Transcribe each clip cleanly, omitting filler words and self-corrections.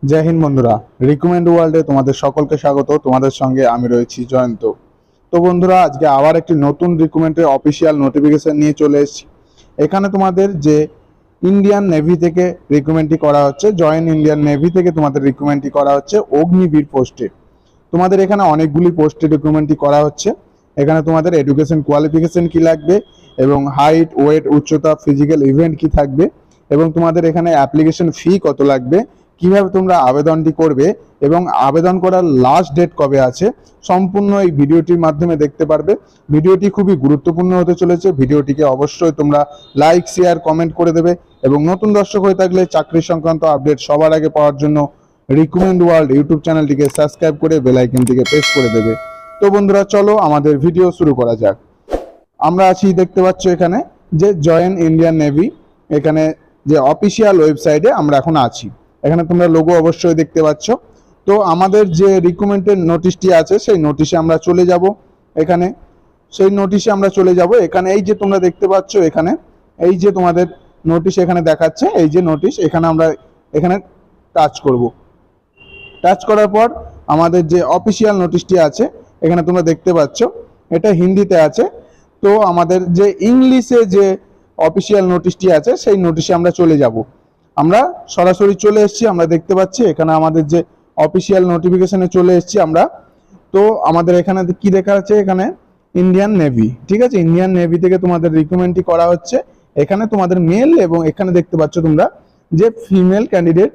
জয় হিন্দ বন্ধুরা, রিকমেন্ড ওয়ার্ল্ডে তোমাদের সকলকে স্বাগত। তোমাদের সঙ্গে আমি রয়েছি জয়ন্ত। তো বন্ধুরা, আজকে আবার একটি নতুন রিকমেন্ডের অফিসিয়াল নোটিফিকেশন নিয়ে চলে এসেছি। এখানে তোমাদের যে ইন্ডিয়ান নেভি থেকে রিকমেন্ডটি করা হচ্ছে, জয়েন ইন্ডিয়ান নেভি থেকে তোমাদের রিকমেন্ডটি করা হচ্ছে অগ্নিবীর পোস্টে। তোমাদের এখানে অনেকগুলি পোস্টে রিক্রুটমেন্টটি করা হচ্ছে। এখানে তোমাদের এডুকেশন কোয়ালিফিকেশন কি লাগবে এবং হাইট, ওয়েট, উচ্চতা, ফিজিক্যাল ইভেন্ট কি থাকবে এবং তোমাদের এখানে অ্যাপ্লিকেশন ফি কত লাগবে, কিভাবে তোমরা আবেদনটি করবে এবং আবেদন করার লাস্ট ডেট কবে আছে, সম্পূর্ণ এই ভিডিওটির মাধ্যমে দেখতে পারবে। ভিডিওটি খুবই গুরুত্বপূর্ণ হতে চলেছে। ভিডিওটিকে অবশ্যই তোমরা লাইক, শেয়ার, কমেন্ট করে দেবে এবং নতুন দর্শক হয়ে থাকলে চাকরি সংক্রান্ত আপডেট সবার আগে পাওয়ার জন্য রিকমেন্ড ওয়ার্ল্ড ইউটিউব চ্যানেলটিকে সাবস্ক্রাইব করে বেল আইকনটিকে প্রেস করে দেবে। তো বন্ধুরা, চলো আমাদের ভিডিও শুরু করা যাক। আমরা আছি, দেখতে পাচ্ছ এখানে যে জয়েন ইন্ডিয়ান নেভি, এখানে যে অফিসিয়াল ওয়েবসাইটে আমরা এখন আছি। এখানে তোমরা লোগো অবশ্যই দেখতে পাচ্ছ। তো আমাদের যে রিক্রুটমেন্টের নোটিশটি আছে সেই নোটিশে আমরা চলে যাব। এখানে সেই নোটিশে আমরা চলে যাব। এখানে এই যে তোমরা দেখতে পাচ্ছ, এখানে এই যে তোমাদের নোটিশ এখানে দেখাচ্ছে, এই যে নোটিশ, এখানে আমরা এখানে টাচ করব। টাচ করার পর আমাদের যে অফিসিয়াল নোটিশটি আছে এখানে তোমরা দেখতে পাচ্ছ, এটা হিন্দিতে আছে। তো আমাদের যে ইংলিশে যে অফিসিয়াল নোটিশটি আছে সেই নোটিশে আমরা চলে যাব। আমরা সরাসরি চলে এসেছি, আমরা দেখতে পাচ্ছি এখানে আমাদের যে অফিসিয়াল নোটিফিকেশনে চলে এসেছি আমরা। তো আমাদের এখানে কি দেখা যাচ্ছে, এখানে ইন্ডিয়ান নেভি, ঠিক আছে, ইন্ডিয়ান নেভি থেকে তোমাদের রিক্রুটমেন্টটি করা হচ্ছে। এখানে তোমাদের মেল এবং এখানে দেখতে পাচ্ছ তোমরা যে ফিমেল ক্যান্ডিডেট,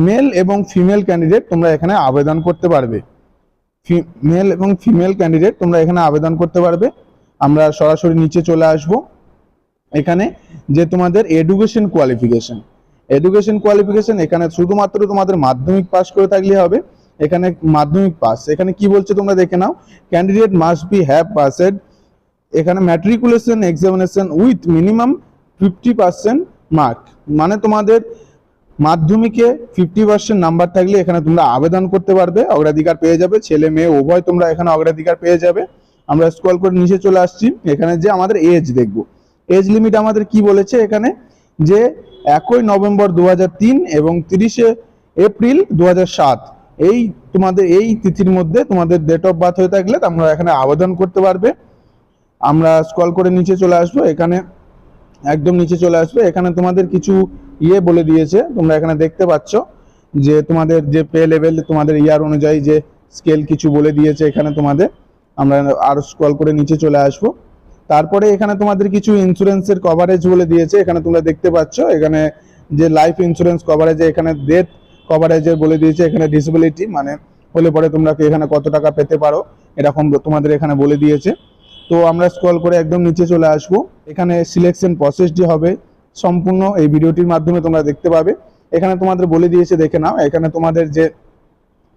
মেল এবং ফিমেল ক্যান্ডিডেট তোমরা এখানে আবেদন করতে পারবে। মেল এবং ফিমেল ক্যান্ডিডেট তোমরা এখানে আবেদন করতে পারবে। আমরা সরাসরি নিচে চলে আসব। এখানে যে তোমাদের এডুকেশন কোয়ালিফিকেশন, এখানে শুধুমাত্র তোমাদের মাধ্যমিক পাস করে থাকলে হবে। এখানে মাধ্যমিক পাস, এখানে কি বলছে তোমরা দেখে নাও। Candidate must be have passed এখানে matriculation examination with minimum 50% mark, মানে তোমাদের মাধ্যমিকে 50% নাম্বার থাকলে এখানে তোমরা আবেদন করতে পারবে, অগ্রাধিকার পেয়ে যাবে। ছেলে মেয়ে উভয় তোমরা এখানে অগ্রাধিকার পেয়ে যাবে। আমরা স্ক্রল করে নিচে চলে আসছি। এখানে যে আমাদের এজ দেখব, এজ লিমিট আমাদের কি বলেছে এখানে, যে 1 নভেম্বর 2003 এবং 30 এপ্রিল 2007 এই তোমাদের এই তিথির মধ্যে তোমাদের ডেট অফ বার্থ হয়ে থাকলে তোমরা এখানে আবেদন করতে পারবে। আমরা স্ক্রল করে নিচে চলে আসবো। এখানে একদম নিচে চলে আসবে। এখানে তোমাদের কিছু বলে দিয়েছে, তোমরা এখানে দেখতে পাচ্ছ যে তোমাদের যে পে লেভেল, তোমাদের ইয়ার অনুযায়ী যে স্কেল কিছু বলে দিয়েছে এখানে তোমাদের। আমরা আর স্ক্রল করে নিচে চলে আসবো। তারপরে এখানে তোমাদের কিছু ইন্স্যুরেন্সের কভারেজ বলে দিয়েছে। এখানে তোমরা দেখতে পাচ্ছ এখানে যে লাইফ ইন্স্যুরেন্স কভারেজ, এখানে ডেথ কভারেজের বলে দিয়েছে। এখানে ডিসেবিলিটি মানে হলে পরে তোমরা এখানে কত টাকা পেতে পারো এরকম তোমাদের এখানে বলে দিয়েছে। তো আমরা স্ক্রল করে একদম নিচে চলে আসবো। এখানে সিলেকশন প্রসেসটি হবে সম্পূর্ণ এই ভিডিওটির মাধ্যমে তোমরা দেখতে পাবে। এখানে তোমাদের বলে দিয়েছে, দেখে নাও। এখানে তোমাদের যে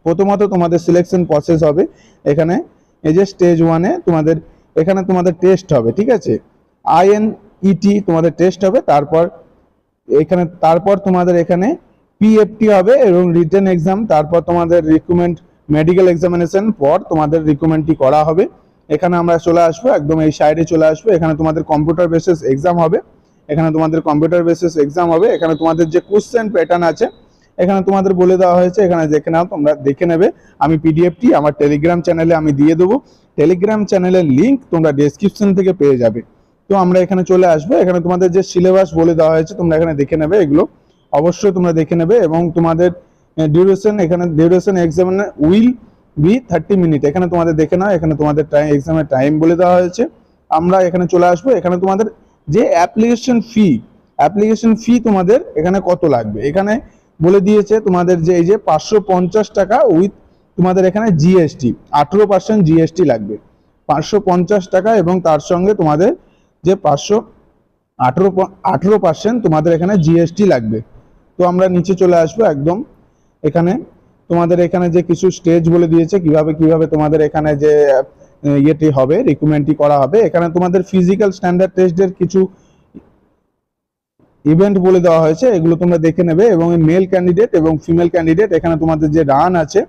প্রথমত তোমাদের সিলেকশন প্রসেস হবে। এখানে এই যে স্টেজ 1-এ তোমাদের এখানে তোমাদের টেস্ট হবে, ঠিক আছে, INET তোমাদের টেস্ট হবে। তারপর তোমাদের এখানে PFT হবে এবং রিটেন এক্সাম। তারপর তোমাদের রিক্রুটমেন্ট মেডিকেল এক্সামিনেশন পর তোমাদের রিক্রুটমেন্টটি করা হবে। এখানে আমরা চলে আসবো, একদম এই সাইডে চলে আসবো। এখানে তোমাদের কম্পিউটার বেসিস এক্সাম হবে। এখানে তোমাদের যে কোশ্চেন প্যাটার্ন আছে এখানে তোমাদের বলে দেওয়া হয়েছে, এখানে দেখে নাও, তোমরা দেখে নেবে। আমি পিডিএফটি আমার টেলিগ্রাম চ্যানেলে আমি দিয়ে দেবো। টেলিগ্রাম চ্যানেলের লিঙ্ক তোমরা ডেসক্রিপশন থেকে পেয়ে যাবে। তো আমরা এখানে চলে আসবো। এখানে তোমাদের যে সিলেবাস বলে দেওয়া হয়েছে তোমরা এখানে দেখে নেবে, এগুলো অবশ্যই তোমরা দেখে নেবে। এবং তোমাদের ডিউরেশন, এখানে ডিউরেশন এক্সামিনের উইল বি 30 মিনিট, এখানে তোমাদের দেখে নাও। এখানে তোমাদের এক্সামের টাইম বলে দেওয়া হয়েছে। আমরা এখানে চলে আসবো। এখানে তোমাদের যে অ্যাপ্লিকেশন ফি তোমাদের এখানে কত লাগবে এখানে বলে দিয়েছে। তোমাদের যে এই যে 550 টাকা উইথ তোমাদের এখানে জিএসটি 18% জিএসটি লাগবে, 550 টাকা, এবং তার সঙ্গে তোমাদের যে 18% তোমাদের এখানে জিএসটি লাগবে। তো আমরা নিচে চলে আসবো একদম। এখানে তোমাদের এখানে যে কিছু স্টেজ বলে দিয়েছে, কিভাবে তোমাদের এখানে যে ইয়েটি হবে, রিক্রুটমেন্টটি করা হবে। এখানে তোমাদের ফিজিক্যাল স্ট্যান্ডার্ড টেস্টের কিছু ইভেন্ট বলে দেওয়া হয়েছে, এগুলো তোমরা দেখে নেবে। এবং মেল ক্যান্ডিডেট এবং ফিমেল ক্যান্ডিডেট এখানে তোমাদের যে রান আছে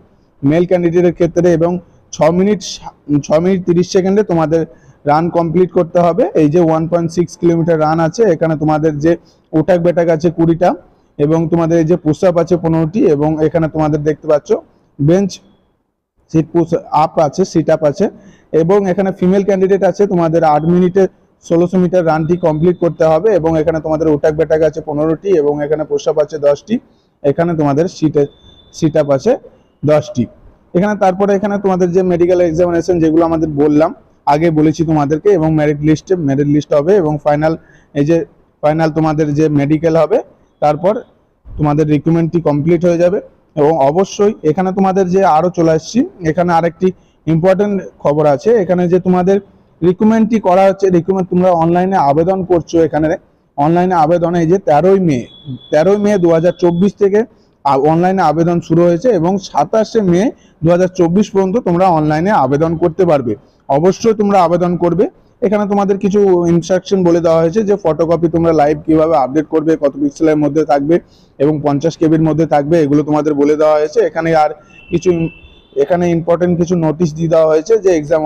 মেল ক্যান্ডিডেটের ক্ষেত্রে, এবং 6 মিনিট 30 সেকেন্ডে তোমাদের রান কমপ্লিট করতে হবে। এই যে 1.6 কিলোমিটার রান আছে, এখানে তোমাদের যে ওঠাক বেটাক আছে 20টা, এবং তোমাদের এই যে পুশ আপ আছে 15টি, এবং এখানে তোমাদের দেখতে পাচ্ছ বেঞ্চ সিট পুশ আপ আছে, সিট আপ আছে, এবং এখানে ফিমেল ক্যান্ডিডেট আছে তোমাদের 8 মিনিটে 1600 মিটার রানটি কমপ্লিট করতে হবে, এবং এখানে তোমাদের উঠাক বেটাক আছে 15টি, এবং এখানে পুশ আপ আছে 10টি, এখানে তোমাদের সিট আপ আছে 10টি। এখানে তারপরে এখানে তোমাদের যে মেডিকেল এক্সামিনেশন যেগুলো আমাদের বললাম আগে বলেছি তোমাদেরকে, এবং মেরিট লিস্ট হবে, এবং ফাইনাল তোমাদের যে মেডিকেল হবে, তারপর তোমাদের রিক্রুটমেন্টটি কমপ্লিট হয়ে যাবে। এবং অবশ্যই এখানে তোমাদের যে আরো চলে আসছি, এখানে আরেকটি ইম্পর্টেন্ট খবর আছে, এখানে যে তোমাদের রিক্রুটমেন্টটি করা হচ্ছে, রিক্রুটমেন্ট তোমরা অনলাইনে আবেদন করছো, এখানে অনলাইনে আবেদন এই যে 13ই মে 2024 থেকে অনলাইনে আবেদন শুরু হয়েছে, এবং 27শে মে 2024 পর্যন্ত তোমরা অনলাইনে আবেদন করতে পারবে। অবশ্যই তোমরা আবেদন করবে। এখানে তোমাদের কিছু ইনস্ট্রাকশন বলে দেওয়া হয়েছে যে ফটোকপি তোমরা লাইভ কিভাবে আপডেট করবে, কত পিক্সেলের মধ্যে থাকবে এবং 50 কেবির মধ্যে থাকবে, এগুলো তোমাদের বলে দেওয়া হয়েছে। এখানে ইম্পর্টেন্ট কিছু নোটিশ দিয়ে দেওয়া হয়েছে যে এক্সাম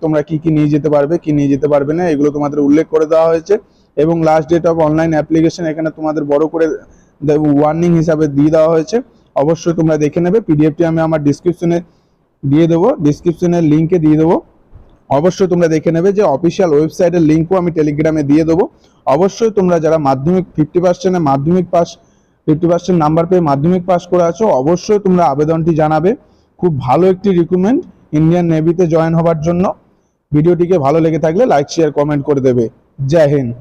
তোমরা কি কি নিয়ে যেতে পারবে, কি নিয়ে যেতে পারবে না, এগুলো তোমাদের উল্লেখ করে দেওয়া হয়েছে। এবং last date of online application এখানে তোমাদের বড় করে ওয়ার্নিং হিসাবে দিয়ে দেওয়া হয়েছে। অবশ্যই তোমরা দেখে নেবে। পিডিএফটি আমি আমার ডিসক্রিপশনে দিয়ে দেবো, ডিসক্রিপশনের লিঙ্কে দিয়ে দেবো। অবশ্যই তোমরা দেখে নেবে। যে অফিসিয়াল ওয়েবসাইটের লিঙ্কও আমি টেলিগ্রামে দিয়ে দেবো। অবশ্যই তোমরা যারা মাধ্যমিক 50% মাধ্যমিক পাস 50% নাম্বার পেয়ে মাধ্যমিক পাস করে আছো, অবশ্যই তোমরা আবেদনটি জানাবে। খুব ভালো একটি রিক্রুটমেন্ট ইন্ডিয়ান নেভিতে জয়েন হওয়ার জন্য। ভিডিওটিকে ভালো লেগে থাকলে লাইক শেয়ার কমেন্ট করে দেবে। জয় হিন্দ।